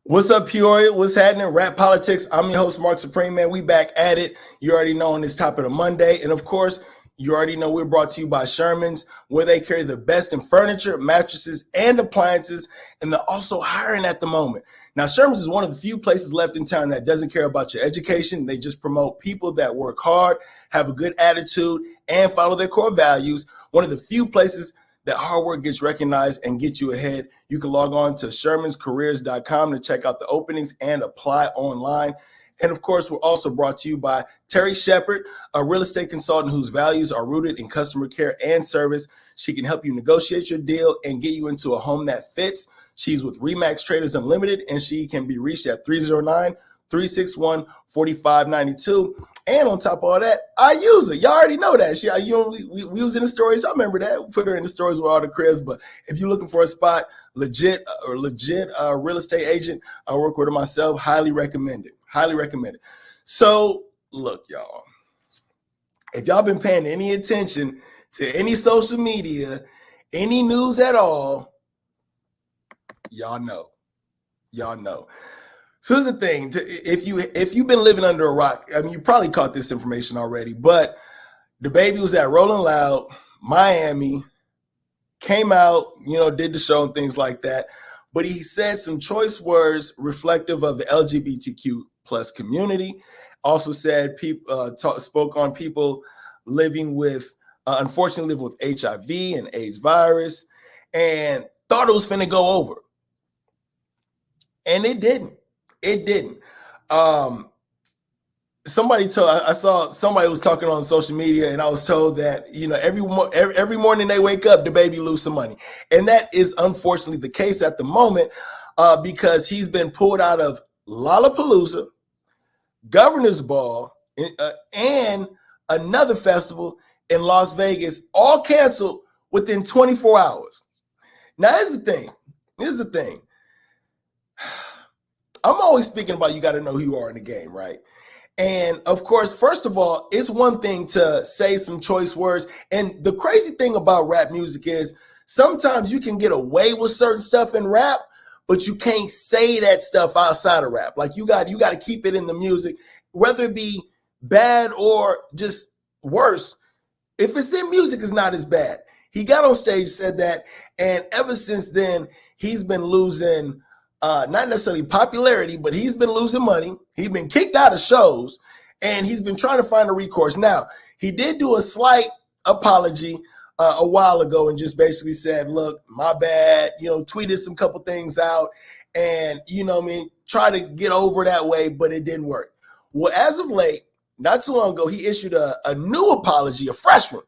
What's up, Peoria? What's happening? RapPolitics. I'm your host, Mark Supreme, man. We back at it. You already know on this top of the Monday. And of course, you already know we're brought to you by Sherman's, where they carry the best in furniture, mattresses, and appliances. And they're also hiring at the moment. Now, Sherman's is one of the few places left in town that doesn't care about your education. They just promote people that work hard, have a good attitude, and follow their core values. One of the few places that hard work gets recognized and gets you ahead. You can log on to shermanscareers.com to check out the openings and apply online. And of course, we're also brought to you by Terry Shepard, a real estate consultant whose values are rooted in customer care and service. She can help you negotiate your deal and get you into a home that fits. She's with Remax Traders Unlimited, and she can be reached at 309-361-4592. And on top of all that, I use her. Y'all already know that. We was in the stories. Y'all remember that. We put her in the stories with all the cribs. But if you're looking for a spot, legit real estate agent, I work with her myself. Highly recommended. Highly recommended. So look, y'all, if y'all been paying any attention to any social media, any news at all, y'all know. So here's the thing: if you've been living under a rock, I mean, you probably caught this information already. But the baby was at Rolling Loud, Miami, came out, did the show and things like that. But he said some choice words reflective of the LGBTQ plus community. Also said spoke on people unfortunately living with HIV and AIDS virus, and thought it was finna go over, and it didn't. It didn't. I saw somebody was talking on social media, and I was told that every morning they wake up, the baby lose some money, and that is unfortunately the case at the moment, because he's been pulled out of Lollapalooza, Governor's Ball, and another festival in Las Vegas, all canceled within 24 hours. Now, here's the thing. I'm always speaking about you got to know who you are in the game, right? And of course, first of all, it's one thing to say some choice words. And the crazy thing about rap music is sometimes you can get away with certain stuff in rap, but you can't say that stuff outside of rap. Like you got to keep it in the music, whether it be bad or just worse. If it's in music, it's not as bad. He got on stage, said that, and ever since then, he's been losing not necessarily popularity, but he's been losing money. He's been kicked out of shows, and he's been trying to find a recourse. Now, he did do a slight apology a while ago and just basically said, look, my bad, tweeted some couple things out and, try to get over that way, but it didn't work. Well, as of late, not too long ago, he issued a new apology, a fresh one,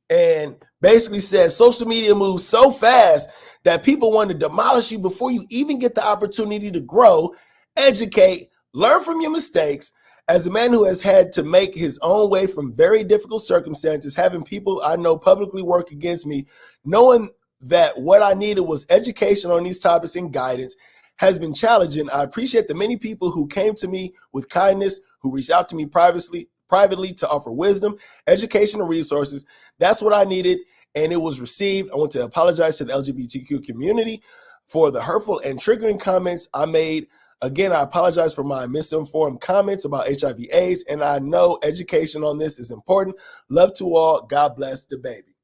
and basically said social media moves so fast that people want to demolish you before you even get the opportunity to grow, educate, learn from your mistakes. As a man who has had to make his own way from very difficult circumstances, having people I know publicly work against me, knowing that what I needed was education on these topics and guidance has been challenging. I appreciate the many people who came to me with kindness, who reached out to me privately to offer wisdom, education, and resources. That's what I needed, and it was received. I want to apologize to the LGBTQ community for the hurtful and triggering comments I made. Again, I apologize for my misinformed comments about HIV/AIDS, and I know education on this is important. Love to all. God bless the baby.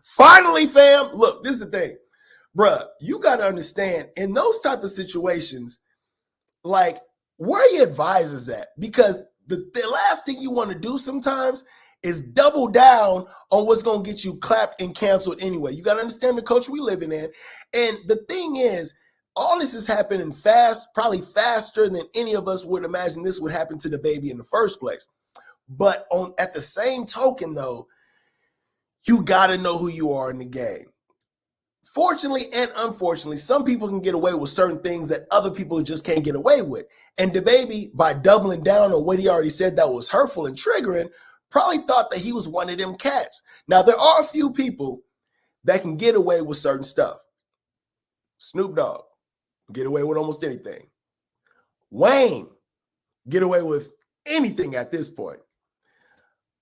Finally, fam, look, this is the thing. Bruh, you got to understand, in those type of situations, like, where are your advisors at? Because the last thing you want to do sometimes is double down on what's going to get you clapped and canceled anyway. You got to understand the culture we living in. And the thing is, all this is happening fast, probably faster than any of us would imagine this would happen to the baby in the first place. But at the same token, though, you got to know who you are in the game. Fortunately and unfortunately, some people can get away with certain things that other people just can't get away with. And the baby, by doubling down on what he already said that was hurtful and triggering, probably thought that he was one of them cats. Now, there are a few people that can get away with certain stuff. Snoop Dogg, get away with almost anything. Wayne, get away with anything at this point.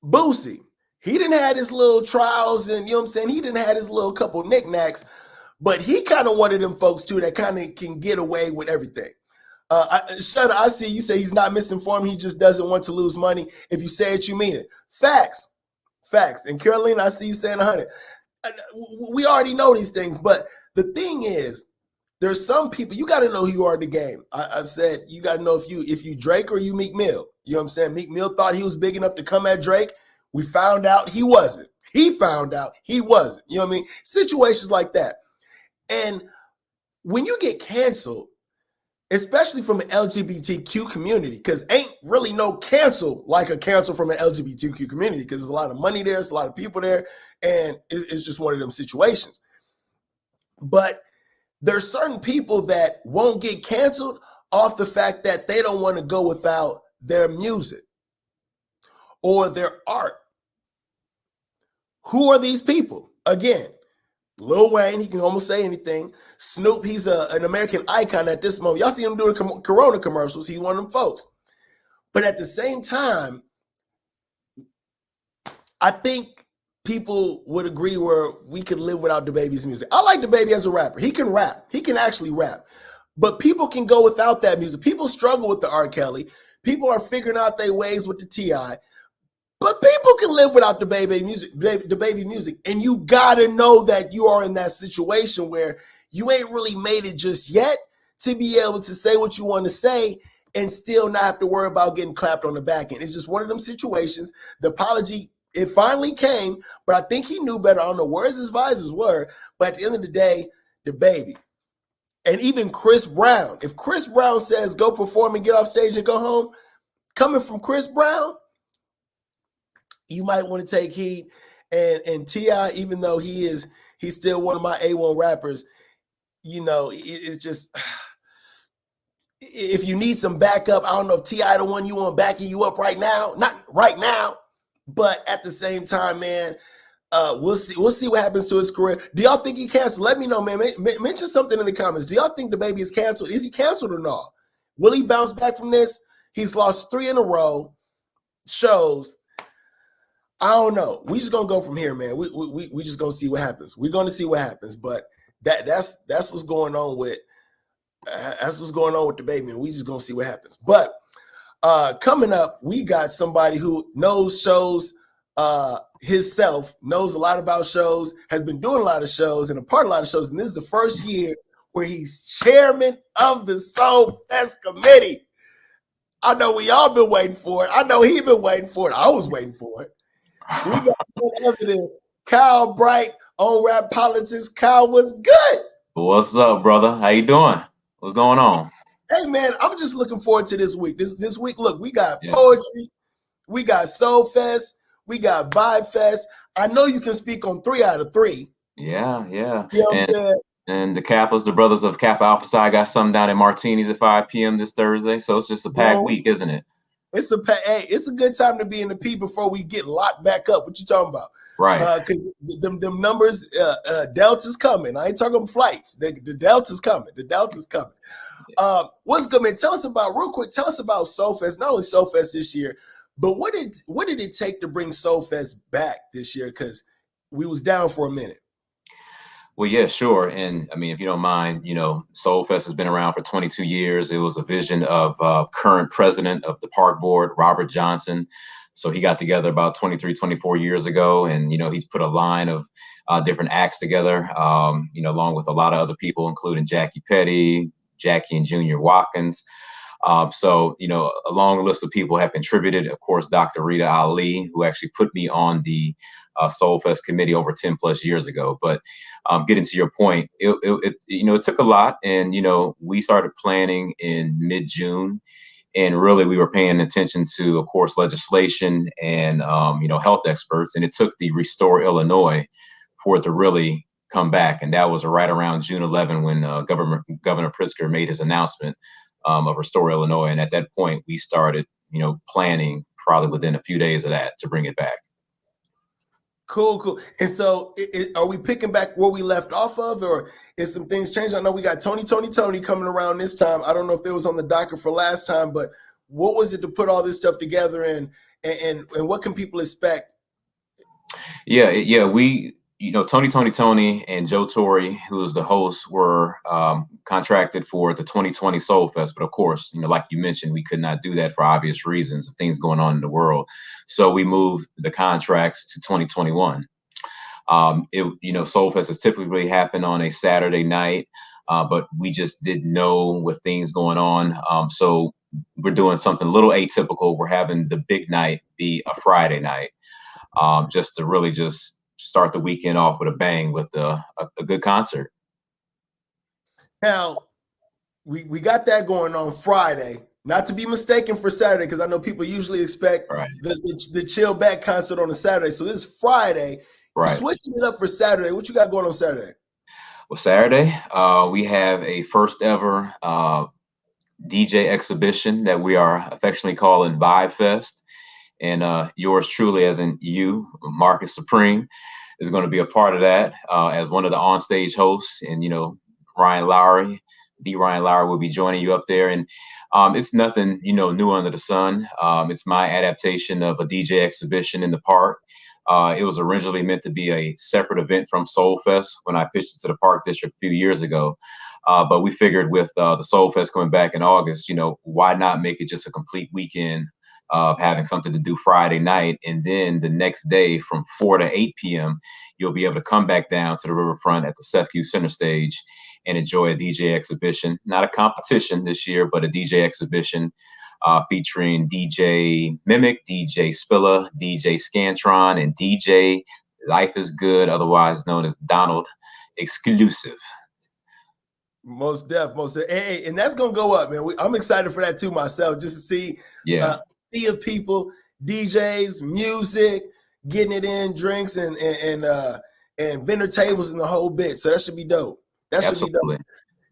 Boosie, He didn't have his little trials, and you know what I'm saying? He didn't have his little couple knickknacks, but he kind of one of them folks too that kind of can get away with everything. Shutter, I see you say he's not misinformed. He just doesn't want to lose money. If you say it, you mean it. Facts. And Carolina, I see you saying 100. We already know these things, but the thing is, there's some people, you got to know who you are in the game. I've said you got to know if you Drake or you Meek Mill. You know what I'm saying? Meek Mill thought he was big enough to come at Drake. We found out he wasn't. He found out he wasn't. You know what I mean? Situations like that. And when you get canceled, especially from an LGBTQ community, because ain't really no cancel like a cancel from an LGBTQ community, because there's a lot of money there, there's a lot of people there, and it's just one of them situations. But there's certain people that won't get canceled off the fact that they don't want to go without their music or their art. Who are these people? Again, Lil Wayne, he can almost say anything. Snoop, he's an American icon at this moment. Y'all see him doing Corona commercials. He's one of them folks. But at the same time, I think people would agree where we could live without DaBaby's music. I like DaBaby as a rapper. He can rap. He can actually rap. But people can go without that music. People struggle with the R. Kelly. People are figuring out their ways with the T.I. But people can live without DaBaby music. And you got to know that you are in that situation where you ain't really made it just yet to be able to say what you want to say and still not have to worry about getting clapped on the back end. It's just one of them situations. The apology, it finally came, but I think he knew better. I don't know where his advisors were, but at the end of the day, DaBaby. And even Chris Brown. If Chris Brown says go perform and get off stage and go home, coming from Chris Brown, you might want to take heed. And T.I., even though he's still one of my A1 rappers, you know, it's just, if you need some backup, I don't know if T.I. the one you want backing you up right now. Not right now, but at the same time, man, we'll see what happens to his career. Do y'all think he canceled? Let me know, man. Mention something in the comments. Do y'all think DaBaby is canceled? Is he canceled or not? Will he bounce back from this? He's lost 3 in a row shows. I don't know. We just gonna go from here, man. We just gonna see what happens. We're gonna see what happens. But that's what's going on with DaBaby, and we just gonna see what happens. But coming up, we got somebody who knows shows himself, knows a lot about shows, has been doing a lot of shows and a part of a lot of shows, and this is the first year where he's chairman of the Soul Fest committee. I know we all been waiting for it. I know he been waiting for it. I was waiting for it. We got none other than Kyle Bright on RapPolitics. Kyle, what's good? What's up, brother? How you doing? What's going on? Hey, man, I'm just looking forward to this week. This week, look, we got poetry, we got Soul Fest, we got Vibe Fest. I know you can speak on 3 out of 3. Yeah. You know what I'm saying? And the Kappas, the brothers of Kappa Alpha Psi, got something down at Martini's at 5 p.m. this Thursday. So it's just a packed week, isn't it? It's a good time to be in the P before we get locked back up. What you talking about? Right. Because them numbers, Delta's coming. I ain't talking flights. The Delta's coming. What's good, man? Tell us about Soul Fest. Not only Soul Fest this year, but what did it take to bring Soul Fest back this year? Because we was down for a minute. Well, yeah, sure. And I mean, if you don't mind, Soul Fest has been around for 22 years. It was a vision of current president of the park board, Robert Johnson. So he got together about 23, 24 years ago. And, he's put a line of different acts together, along with a lot of other people, including Jackie Petty, Jackie and Junior Watkins. So, a long list of people have contributed. Of course, Dr. Rita Ali, who actually put me on the Soul Fest committee over 10 plus years ago. But getting to your point, it took a lot. And, we started planning in mid-June. And really, we were paying attention to, of course, legislation and, health experts. And it took the Restore Illinois for it to really come back. And that was right around June 11 when Governor Pritzker made his announcement of Restore Illinois. And at that point, we started, planning probably within a few days of that to bring it back. Cool. And so are we picking back where we left off of, or is some things changing? I know we got Tony coming around this time. I don't know if they was on the docket for last time, but what was it to put all this stuff together, and what can people expect Yeah. Tony and Joe Torre, who is the host, were contracted for the 2020 Soul Fest. But of course, like you mentioned, we could not do that for obvious reasons of things going on in the world. So we moved the contracts to 2021. Soul Fest has typically happened on a Saturday night, but we just didn't know with things going on. So we're doing something a little atypical. We're having the big night be a Friday night, just to really just start the weekend off with a bang with a good concert. Now, we got that going on Friday, not to be mistaken for Saturday, because I know people usually expect Right. the chill back concert on a Saturday. So this is Friday. Right. Switching it up for Saturday. What you got going on Saturday? Well, Saturday, we have a first ever DJ exhibition that we are affectionately calling Vibe Fest. And yours truly, as in you, Marcus Supreme, is going to be a part of that as one of the onstage hosts. And, Ryan Lowry, Ryan Lowry will be joining you up there. And it's nothing, new under the sun. It's my adaptation of a DJ exhibition in the park. It was originally meant to be a separate event from Soul Fest when I pitched it to the Park District a few years ago. But we figured with the Soul Fest coming back in August, why not make it just a complete weekend of having something to do Friday night. And then the next day from 4 to 8 p.m., you'll be able to come back down to the riverfront at the Sefcu Center Stage and enjoy a DJ exhibition. Not a competition this year, but a DJ exhibition featuring DJ Mimic, DJ Spilla, DJ Scantron, and DJ Life is Good, otherwise known as Donald Exclusive. Most def. Hey, and that's gonna go up, man. I'm excited for that too myself, just to see sea of people, DJs, music, getting it in, drinks and vendor tables and the whole bit. So that should be dope. That should be dope.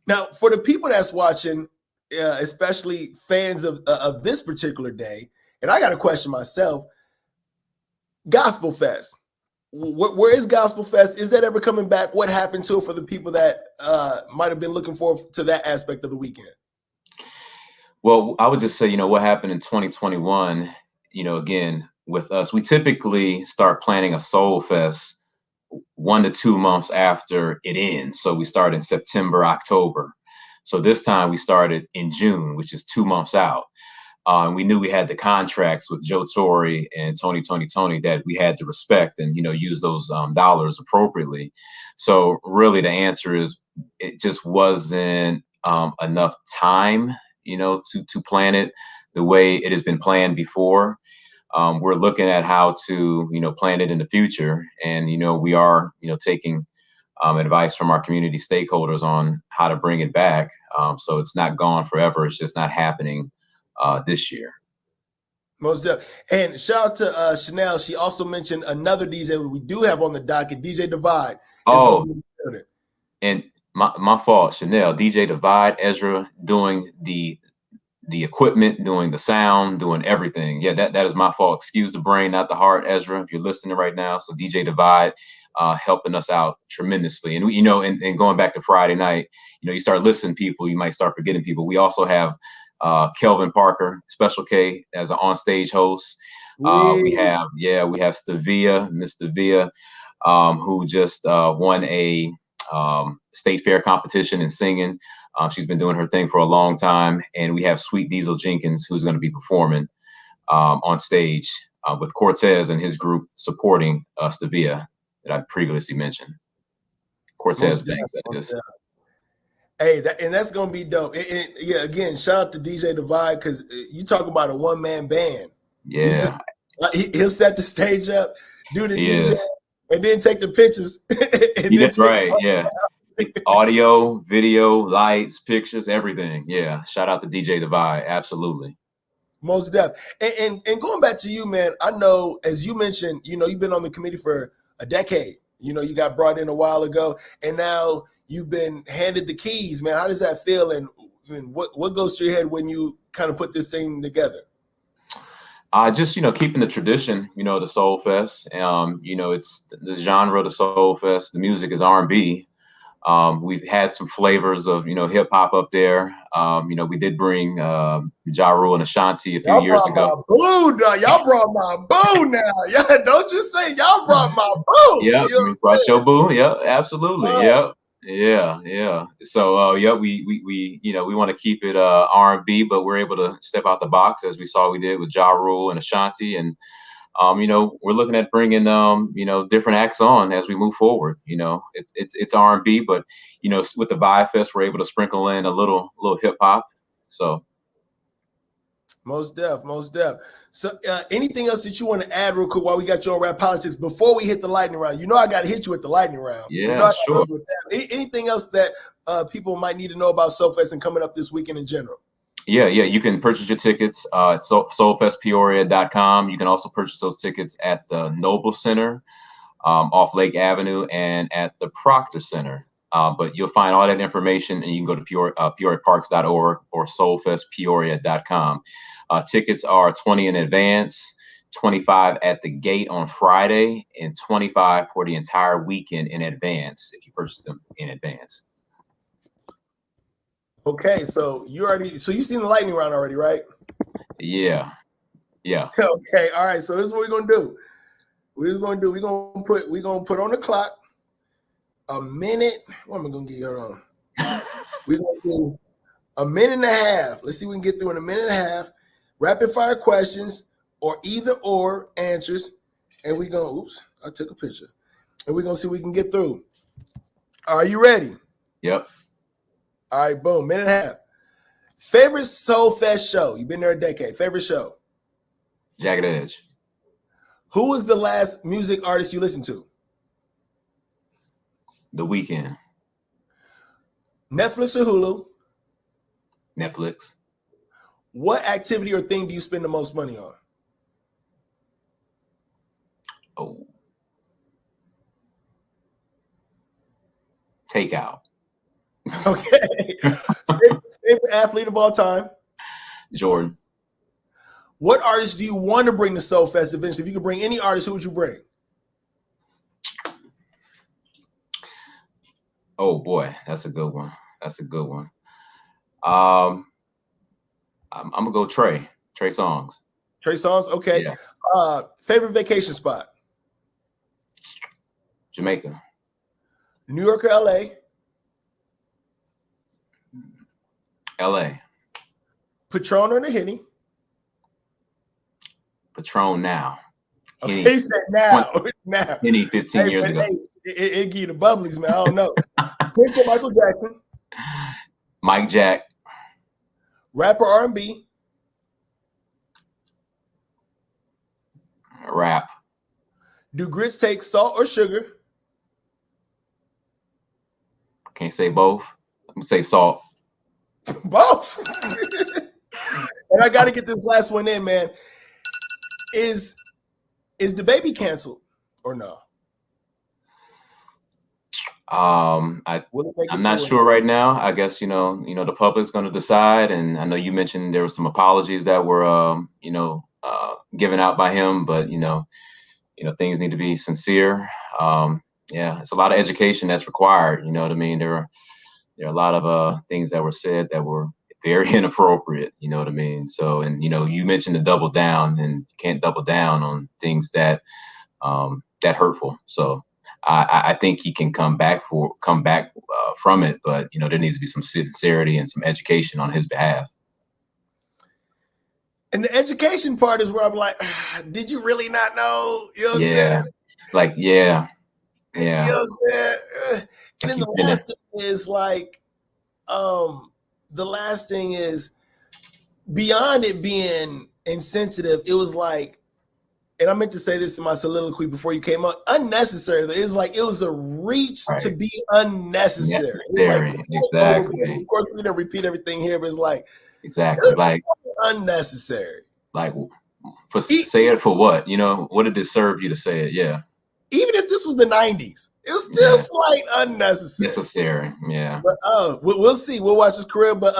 Now, for the people that's watching, especially fans of this particular day, and I got a question myself. Gospel Fest. Where is Gospel Fest? Is that ever coming back? What happened to it for the people that might have been looking forward to that aspect of the weekend? Well, I would just say, what happened in 2021, again, with us, we typically start planning a Soul Fest 1 to 2 months after it ends. So we start in September, October. So this time we started in June, which is 2 months out. We knew we had the contracts with Joe Torre and Tony that we had to respect and, use those dollars appropriately. So really the answer is it just wasn't enough time, to plan it the way it has been planned before. We're looking at how to, plan it in the future. And, we are, taking advice from our community stakeholders on how to bring it back. So it's not gone forever. It's just not happening this year. Most definitely. And shout out to Chanel. She also mentioned another DJ we do have on the docket, DJ Divide. Oh, and my fault, Chanel. DJ Divide, Ezra doing the equipment, doing the sound, doing everything. Yeah, that is my fault. Excuse the brain, not the heart, Ezra, if you're listening right now. So DJ Divide helping us out tremendously. And, and going back to Friday night, you start listening to people, you might start forgetting people. We also have Kelvin Parker, Special K, as an on-stage host. We have Stavia, Miss Stavia, who just won a state fair competition in singing. She's been doing her thing for a long time. And we have Sweet Diesel Jenkins, who's going to be performing on stage with Cortez and his group supporting Stavia that I previously mentioned. Cortez Banks, that is. Hey, that's gonna be dope. Yeah, again, shout out to DJ Divide, because you talk about a one-man band. Yeah, he'll set the stage up, do the DJ, and then take the pictures. That's right. Yeah, audio, video, lights, pictures, everything. Yeah, shout out to DJ Divide. Absolutely. Most def. And going back to you, man, I know, as you mentioned, you've been on the committee for a decade. You got brought in a while ago, and now you've been handed the keys, man. How does that feel, and what goes through your head when you kind of put this thing together? Just keeping the tradition, the Soul Fest. It's the genre of the Soul Fest. The music is R&B, We've had some flavors of, hip hop up there. We did bring Ja Rule and Ashanti a few years ago. Boo, y'all brought my boo now. Yeah, don't just say y'all brought my boo. Yeah, you brought your boo. Yeah, absolutely. Yeah. So we want to keep it R&B, but we're able to step out the box as we saw we did with Ja Rule and Ashanti, and we're looking at bringing different acts on as we move forward. It's R&B, but with the Vibe Fest, we're able to sprinkle in a little hip hop. So most def. So anything else that you want to add real quick while we got you on Rap Politics before we hit the lightning round? I got to hit you with the lightning round. Yeah, sure. Anything else that people might need to know about Soul Fest and coming up this weekend in general? Yeah. You can purchase your tickets at soulfestpeoria.com. You can also purchase those tickets at the Noble Center off Lake Avenue and at the Proctor Center. But you'll find all that information, and you can go to peoriaparks.org or soulfestpeoria.com. Tickets are $20 in advance, $25 at the gate on Friday, and $25 for the entire weekend in advance if you purchase them in advance. Okay, so you've seen the lightning round already, right? Yeah. Okay, all right. So this is what we're gonna do. We're gonna put on the clock a minute. What am I gonna get you on? We're gonna do a minute and a half. Let's see if we can get through in a minute and a half. Rapid fire questions or either or answers, and we gonna. Oops, I took a picture, and we're gonna see if we can get through. Are you ready? Yep. All right, boom, minute and a half. Favorite Soul Fest show? You've been there a decade. Favorite show? Jagged Edge. Who was the last music artist you listened to? The Weeknd. Netflix or Hulu? Netflix. What activity or thing do you spend the most money on? Oh. Takeout. Okay. Favorite athlete of all time? Jordan. What artist do you want to bring to Soul Fest eventually? If you could bring any artist, who would you bring? Oh boy, that's a good one. I'm gonna go Trey Songz. Trey Songz, okay. Yeah. Favorite vacation spot? Jamaica. New York or LA? LA. Patron or the Henny? Patron now. Okay, he said now. Now. Henny 15 years ago. It give you the bubblies, man. I don't know. Prince or Michael Jackson? Mike Jack. Rapper R&B? Rap. Do grits take salt or sugar? Can't say both. I'm gonna say salt. Both. And I got to get this last one in, man. Is the baby canceled or no? I'm not sure right now. I guess the public's going to decide, and I know you mentioned there were some apologies that were given out by him, but things need to be sincere. It's a lot of education that's required. You know what I mean? There are a lot of things that were said that were very inappropriate. You know what I mean? So, and you mentioned the double down, and you can't double down on things that hurtful. So I think he can come back from it, but there needs to be some sincerity and some education on his behalf. And the education part is where I'm like, did you really not know? You know what I'm saying? Like, yeah. You know what I'm saying? And then the last thing is beyond it being insensitive, it was like, and I meant to say this in my soliloquy before you came up, unnecessary. It was a reach to be unnecessary. Exactly. Of course, we didn't repeat everything here, but it's like exactly unnecessary. Like, say it for what? What did it serve you to say it? Yeah. Even if this was the 90s, it was still slight unnecessary. Necessary, yeah. But we'll see. We'll watch his career. But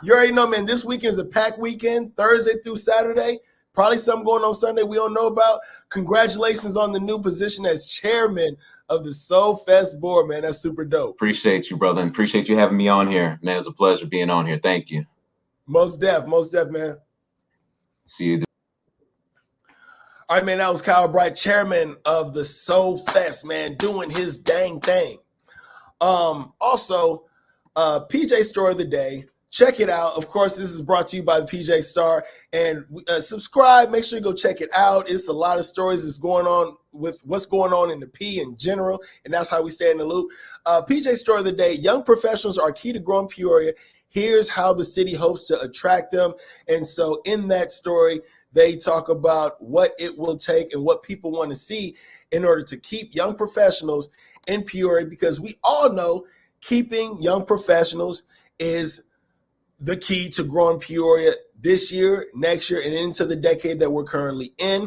you already know, man, this weekend is a packed weekend, Thursday through Saturday. Probably something going on Sunday we don't know about. Congratulations on the new position as chairman of the Soul Fest board, man. That's super dope. Appreciate you, brother, and appreciate you having me on here, man. It's a pleasure being on here. Thank you. Most def, man. See you. All right, man, that was Kyle Bright, chairman of the Soul Fest, man, doing his dang thing. Also, PJ Story of the Day. Check it out. Of course, this is brought to you by the PJ Star. And subscribe. Make sure you go check it out. It's a lot of stories that's going on with what's going on in the P in general, and that's how we stay in the loop. PJ Story of the Day. Young professionals are key to growing Peoria. Here's how the city hopes to attract them. And so in that story, they talk about what it will take and what people want to see in order to keep young professionals in Peoria, because we all know keeping young professionals is the key to growing Peoria this year, next year, and into the decade that we're currently in.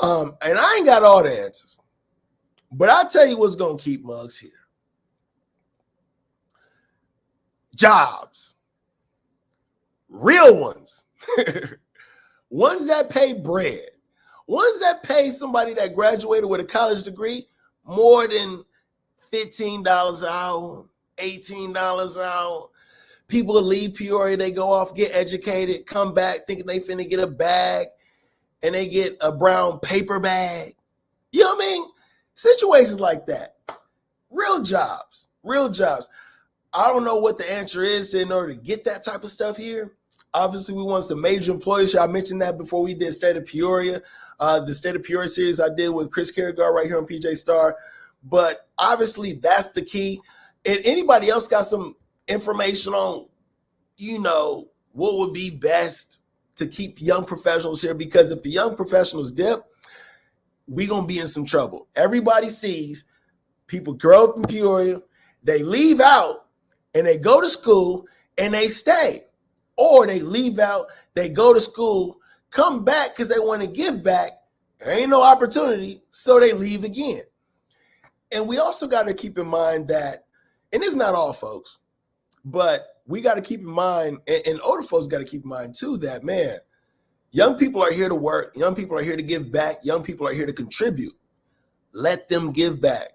And I ain't got all the answers, but I'll tell you what's going to keep Muggs here. Jobs. Real ones. Ones that pay bread. Ones that pay somebody that graduated with a college degree more than $15 an hour, $18 an hour. People leave Peoria, they go off, get educated, come back thinking they finna get a bag, and they get a brown paper bag. You know what I mean? Situations like that. Real jobs. I don't know what the answer is in order to get that type of stuff here. Obviously, we want some major employers here. I mentioned that before we did State of Peoria. The State of Peoria series I did with Chris Carragher right here on PJ Star. But obviously, that's the key. And anybody else got some information on, what would be best to keep young professionals here? Because if the young professionals dip, we're going to be in some trouble. Everybody sees people grow up in Peoria, they leave out, and they go to school, and they stay. Or they leave out, they go to school, come back because they want to give back. There ain't no opportunity, so they leave again. And we also got to keep in mind that, and it's not all folks, but we got to keep in mind, and older folks got to keep in mind too, that, man, young people are here to work. Young people are here to give back. Young people are here to contribute. Let them give back.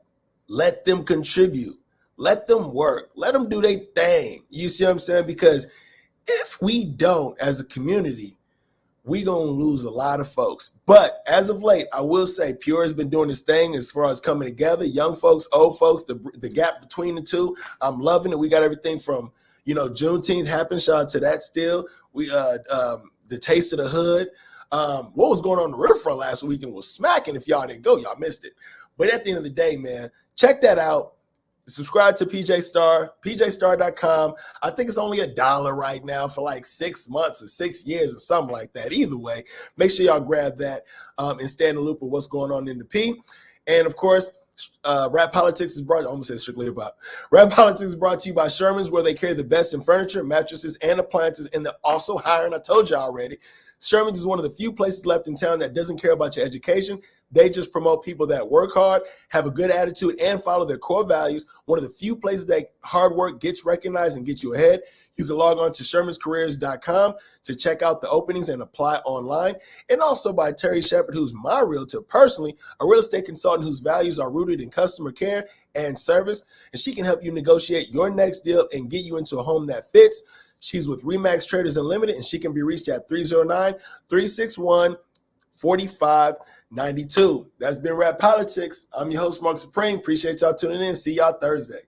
Let them contribute. Let them work. Let them do their thing. You see what I'm saying? Because if we don't, as a community, we're going to lose a lot of folks. But as of late, I will say Peoria's been doing this thing as far as coming together. Young folks, old folks, the gap between the two, I'm loving it. We got everything from, Juneteenth happened. Shout out to that still. We the Taste of the Hood. What was going on the riverfront last weekend was smacking. If y'all didn't go, y'all missed it. But at the end of the day, man, check that out. Subscribe to PJ Star, pjstar.com. I think it's only $1 right now for like 6 months or 6 years or something like that. Either way, make sure y'all grab that and stay in the loop of what's going on in the P. And of course, RapPolitics is brought. I almost said strictly about. RapPolitics is brought to you by Sherman's, where they carry the best in furniture, mattresses, and appliances, and they're also hiring. I told you already. Sherman's is one of the few places left in town that doesn't care about your education. They just promote people that work hard, have a good attitude, and follow their core values. One of the few places that hard work gets recognized and gets you ahead. You can log on to shermanscareers.com to check out the openings and apply online. And also by Terry Shepard, who's my realtor personally, a real estate consultant whose values are rooted in customer care and service. And she can help you negotiate your next deal and get you into a home that fits. She's with Remax Traders Unlimited, and she can be reached at 309-361-4592. That's been RapPolitics. I'm your host, Mark Supreme. Appreciate y'all tuning in. See y'all Thursday.